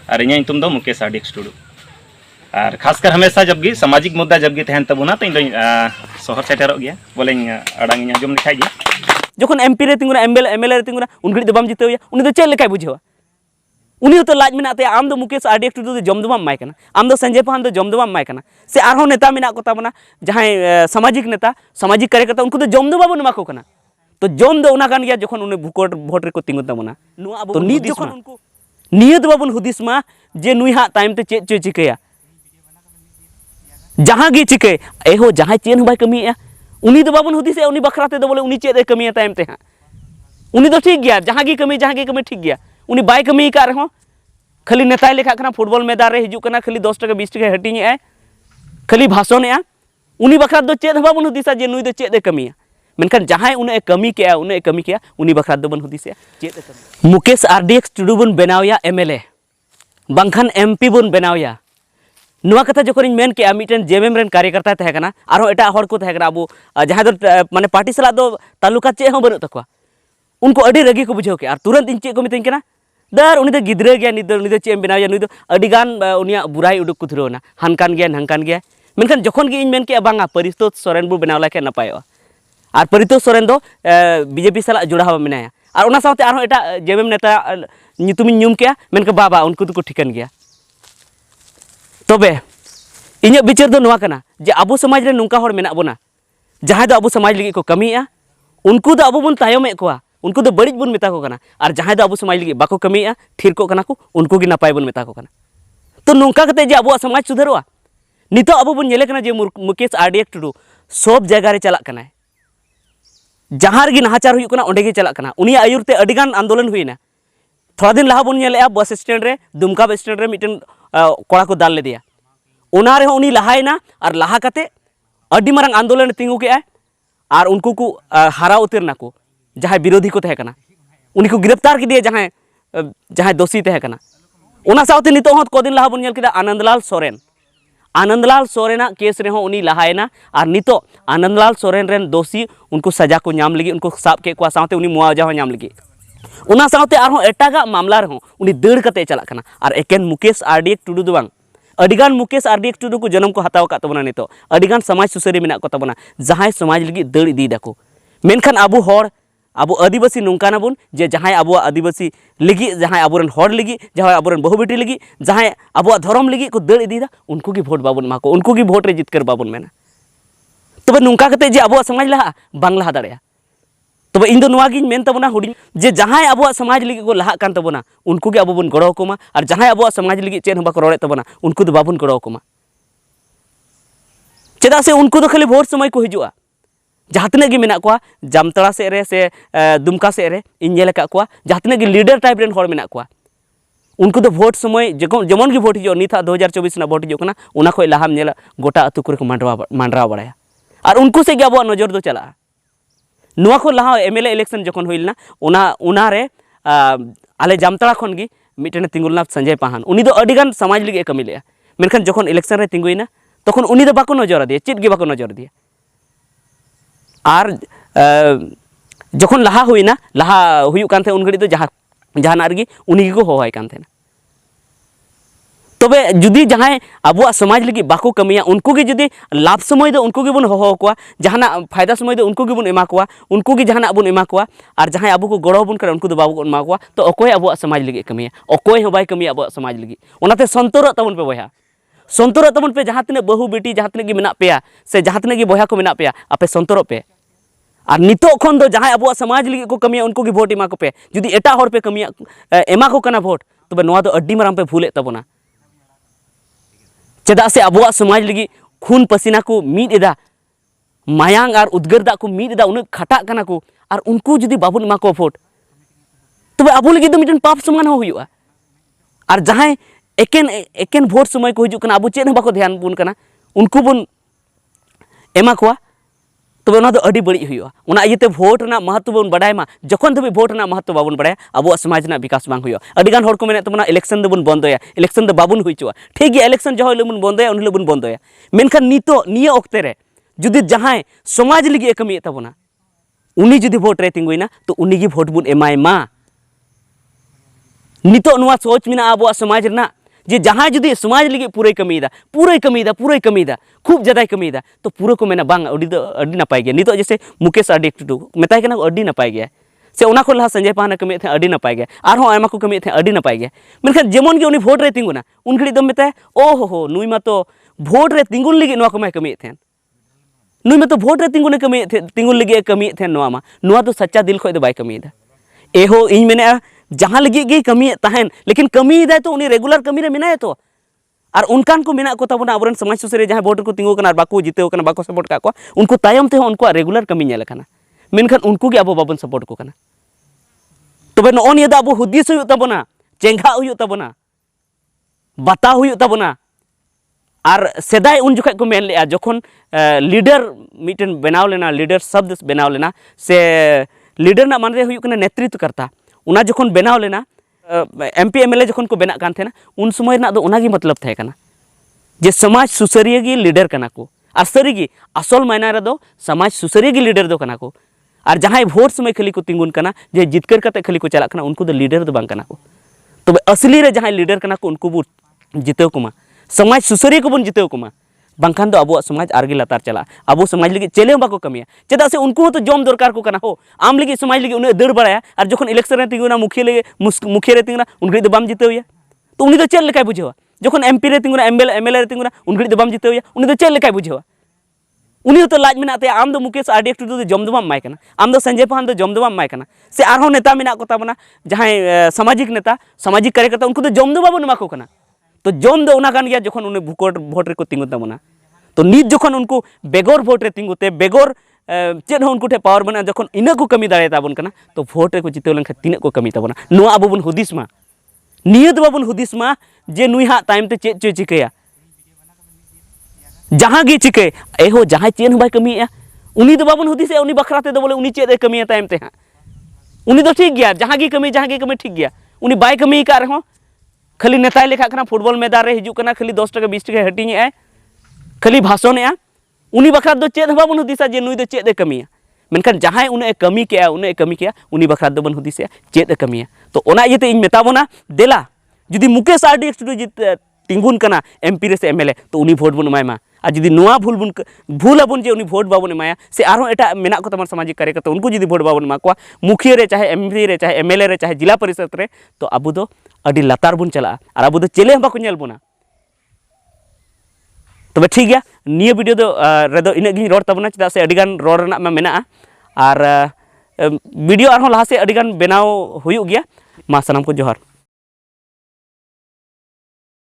और ᱤᱧᱟᱹᱜ ᱧᱩᱛᱩᱢ ᱫᱚ मुकेश RDX टुडू। और खासकर हमेशा जब भी सामाजिक मुद्दा जब भी तहन तबुना तो इन शहर सेटेरोग गया बोले आड़ांग आंजम लिखाई गया जखन MP रे तिंगुना MLA रे तिंगुना उन घड़ी दो बाम जितेया उनी दो चेक लेकाय बुझेवा उनी तो लाज मेना ते आम दो मुकेश RDX टुडू दो जम दो बाम माय कना आम दो संजय पान दो जम दो बाम माय कना से आरो नेता मेना को ताबना जहां सामाजिक नेता सामाजिक कार्यकर्ता उनको तो जम दो बाबन मा को कना तो जम दो उना कान गया जखन उनी भुकोट भोट रे को तिंगु तबना नुआ तो नीत जखन उनको नियत बाबन हुदिस मा जे नुई हा टाइम ते चेक चो चिकया जहां गे चिके एहो जहां चेन बाय कमिया उनी दो बाबन हुदिस उनी बखराते दो बोले उनी चेद कमिया टाइम ते हा उनी तो ठीक गया जहां गे कमी ठीक गया उनी बाय कमी का रहो खाली नेताय लेखा कना फुटबॉल मैदान रे हिजु कना खाली 10 टका 20 टका हटिंग ए खाली भाषण ए उनी बखरा दो चेद बाबन हुदिसा जे नुई दो चेद कमिया मेनखान जहां उने कमी के उनी बखरा दो बन हुदिस चेद कमी मुकेश RDX टुडू बन बनावया MLA बांखान MP बन बनावया नुआ कथा जखन मेन के मिटन JMM रेन कार्यकर्ता तहे कना आरो एटा हर को तहे कना अब जहां दो माने पार्टी सला दो तालुका चे हो बनु तकवा उनको अडी रगी को बुझाव के और तुरंत इन चे को मितन कना दर उनी दो गिद्रा गया नि दो चे बनाया नुई दो अडी गान उनिया बुराई उडुक कुथरोना हानकान गया नंकान गया मेनखान जखन गे इन मेन के बांगा परितोष सोरेन बु बनाव लाके नपायो और परितोष सोरेन दो BJP सला जुड़ाव मेनाया और उना साथे आरो एटा JMM नेता नितुम ᱧᱩᱢ के मेनके बाबा उनको तो ठिकन गया तबे इᱧᱟᱹᱜ विचार दो नुआ कना जे अबो समाज रे नुंका हर मेना बोना जहां दो अबो समाज लगी को कमिया उनको दो अबो बन तायमे कोआ उनको दो बड़िज बन मेता को कना और जहां दो अबो समाज लगी बाको कमिया थिर को कना को उनको गी नापाय बन मेता को कना तो नुंका कते जे अबो समाज सुधरवा नितो अबो बन नेले कना जे मुकेश RDX टुडू सब जगह रे चला कना जहां रे नाहाचार हुई कना ओंडे गे चला कना उनी आयुर ते अडिगान आंदोलन हुईना थोड़ा दिन लहा बन नेले बस स्टैंड रे दुमका बस स्टैंड रे मिटन कोड़ा को दाल ले दिया उना रे उनी लहायना और लहा कते अड्डी मारंग आंदोलन तिंगु के और उनको को हारा उतरना को जहां विरोधी को तहे कना उनी को गिरफ्तार के दिए जहां दोषी तहे कना उना साउते नितो हत को दिन लहा बन नेल किदा आनंदलाल सोरेना केस रे हो उनी लहायना और नितो आनंदलाल सोरेन रेन दोषी उनको सजा को नाम लगी उनको साब के को साउते उनी मुआवजा हो नाम लगी उना साउते आरो एटागा मामला रे हो उनी दड़ कते चला कना और एकेन मुकेश RDX टुडू दो बांग अडिगान मुकेश RDX टुडू को जन्म को हताव का तबना नितो अडिगान समाज सुसरी मेना को तबना जहां समाज लगी दड़ इदी दाको मेनखान अबो हर अबो आदिवासी नुंकाना बुन जे जहां अबो आदिवासी लगी जहां अबोरन हर लगी जहां अबोरन बहु बेटी लगी जहां अबो धर्म लगी को दड़ इदी दा उनको की वोट बाबुन माको उनको की वोट रे जितकर बाबुन मेना तबे नुंका कते जे अबो समाज लहा बांग लहा दाड़या तब इन दो नुआ गिन मेन तबना हुडी जे जहां अबो समाज लगी को लहा कान तबना उनको के अबो बन गड़ो कोमा और जहां अबो समाज लगी चेन बाको रोड़े तबना उनको दो बाबुन गड़ो कोमा चेदा से उनको तो खाली वोट समय को हिजुआ जहां तने गे मेना को जामतड़ा से दुमका से रे इन नेल का को जहां तने गे लीडर टाइप रेन हर मेना को उनको तो वोट समय जेमन गे वोट हिजो निथा 2024 ना वोट हिजो कना उना खय लहाम नेला गोटा अतु करे को मांडरा बड़ाया और उनको से गे अबो नजर दो चला नुआ को लहा MLA इलेक्शन जखन होइलना उना रे आले जामतड़ा खन गी मिटन तिंगुलना संजय पाहान उनी दो अडिगान समाज लगी कमी ले मेनखान जखन इलेक्शन रे तिंगुइना तखन उनी दो बाको नजर दिए चेत गे बाको नजर दिए और जखन लहा हुईना लहा हुयु कान थे उन घड़ी तो जहां रगी उनी को होहाय कान थे तबे जुदी जहां अबुआ समाज लगी बाको कमिया उनको के जुदी लाभ समय दो उनको के बन होहो को जहाना फायदा समय दो उनको के बन एमा को उनको के जहाना बन एमा को और जहां अबु को गड़ो बन कर उनको दो बाबू एमा को तो अकोय अबुआ समाज लगी कमिया अकोय हो बाय कमिया अबुआ समाज लगी ओनाते संतोर तबन पे बया संतोर तबन पे जहां तने बहु बेटी जहां तने गे मेना पेया से जहां तने गे बया को मेना पेया आपे संतोर पे और नितो खन दो जहां अबुआ समाज लगी को कमिया उनको की वोट एमा को पे जुदी एटा हर पे कमिया एमा को कना वोट तबे नोआ दो अड्डी माराम पे भूले तबना चेदा से अबुआ समाज लगी खून पसीना को मीद एदा मायांग और उद्गार दा को मीद एदा उन खटा कना को और उनको जुदी बाबुन एमा को वोट तबे अबु लगी दो मिटन पाप समान हो हुआ और जहां एकेन वोट समय को हिजु कना अबु चेन बाको ध्यान बुन कना उनको बुन एमा को तबे ना दो अडी बड़ी हुआ उना इयते वोट ना महत्व बन बडाय मा जखन धबे वोट ना महत्व बाबुन बडाय अबो समाज ना विकास बांग हुआ अडिगान होड़ को मेने तबना इलेक्शन दबन बंदोया इलेक्शन द बाबुन हुइचवा ठीक गया इलेक्शन जहो लबुन बंदोया उन लबुन बंदोया मेनखान नितो निये ओक्ते रे जुदी जहां समाज लगी कमी तबना उनी जुदी वोट रे तिंगुइना तो उनी गी वोट बुन एमाय मा नितो नुआ सोच मिना अबो समाज रना जे जहाँ जुदी समाज लगे पूरे कमीदा खूब ज़्यादा कमीदा तो पूरा को मेना बांग अड़ी नपाय गया नितो जैसे मुकेश आडिक टुडू मेताय कना अड़ी नपाय गया से ओना को लहा संजय पाहना कमी थे अड़ी नपाय गया आरहों आयमा को कमी थे अड़ी नपाय गया मेनखान जेमन के उनी भोट रे तिंगुना उन घड़ी दम मेताय ओ हो नुई मा तो भोट रे तिंगुन लगी नोआ को मै कमी थे नुई मा तो भोट रे तिंगुन कमी थे तिंगुन लगी कमी थे नोआ मा नोआ तो सच्चा दिल खोय दो बाय कमीदा एहो इन मेने जहाँ लगी गई कमी तहन लेकिन कमी दाय तो उनी रेगुलर कमी रे मेनाय तो और उनकान को मेना को ताबोना आबरन समाज सुसारी जहाँ भोट को तिंगु कना बाको जितेव कना बाको सपोर्ट का को उनको तायम ते उनको रेगुलर कमी नेल कना मेनखान उनको के आबो बाबन सपोर्ट को कना तबे नो निया दा आबो हुदिस हुयु ताबोना चेंगा हुयु ताबोना बाता हुयु ताबोना और सेदाय उन जुखा को मेन ले जखन लीडर मिटन बनाव लेना लीडर शब्द बनाव लेना से लीडर ना माने हुयु कना नेतृत्व करता उना जखन बनाव लेना एमपी एमएलए जखन को बना कान थेना उन समय ना दो उनागी मतलब थे कना जे समाज सुसरिया गी लीडर कना को और सरी गी असल मायना रे दो समाज सुसरिया गी लीडर दो कना को और जहां भोट समय खाली को तिंगुन कना जे जितकर कते खाली को चला कना उनको दो लीडर दो बांग कना को तबे असली रे जहां लीडर कना को उनको बो जितेव कुमा समाज सुसरिया को बन जितेव कुमा बांखान दो अबो समाज आरगी लतार चला अबो समाज लगी चेले बाको कमिया चेदा से उनको तो जम दरकार को कना हो आम लगी समाज लगी उन्हें दड़ बड़ाया और जखन इलेक्शन रे तिंगुना मुखिया रे तिंगुना उन घड़ी दो बाम जितेवया तो उनी दो चेल लेकाय बुझेवा जखन एमपी रे तिंगुना एमएलए रे तिंगुना उन घड़ी दो बाम जितेवया उनी दो चेल लेकाय बुझेवा उनी तो लाज मेना ते आम दो मुकेश आरडी टुडू दो जम दो बाम माय कना आम दो संजय पाहन दो जम दो बाम माय कना से आरहो नेता मेना को ताबना जहां सामाजिक नेता सामाजिक कार्यकर्ता उनको तो जम दो बाबन मा को कना तो जम दो उना कान गया जखन उनी भोट रे को तिंगु ताबना तो नित जखन उनको बेगोर भोट रे तिंगुते बेगोर चेद हो उनको ठे पावर बना जखन इना को कमी दाड़े ताबन कना तो भोट रे को जितेव लेन तीना को कमी ताबना नो आबो बन हुदिस मा नियत बाबन हुदिस मा जे नुई हा टाइम ते चेद चो चिकया जहाँ गी चिके एहो जहाँ चेन हो बाय कमी उनी दो बाबन हुदिस उनी बखराते दो बोले उनी चेद कमी टाइम ते हा उनी दो ठीक गया जहाँ गी कमी ठीक गया उनी बाय कमी का रहो खाली नेताय लेखा कना फुटबॉल मैदान रे हिजु कना खाली 10 टका 20 टका हटिंग ए खाली भाषण उनी बखरा दो चेद बाबन हुदिसा जे नुई दो चेद कमिया मेनखान जहाँ उन्हें कमी किया उनी बखरा दो बन हुदिसा चेद कमिया तो ओना इयते इन मेताबोना देला जुदी मुकेश आरडी टुडू जित तिंगुन कना एमपी रे से एमएलए तो उनी भोट बन एमायमा और जुदी नोआ भूल आबन जे उनी भोट बाबन एमाया से आरो एटा मेना को तमन सामाजिक कार्यकर्ता उनको जुदी भोट बाबन एमा को मुखिया रे चाहे एमपी रे चाहे एमएलए रे चाहे जिला परिषद रे तो आबो दो अडी लातार बुन चला और आबो दो चेले हम बाको नेल बोना तबे ठीक गया निया वीडियो दो रेदो इना गिन रोड ताबना चदा से अडिगान रोड रना मा मेना और वीडियो आरो लहा से अडिगान बनाव हुयु गया मा सनाम को जोहार।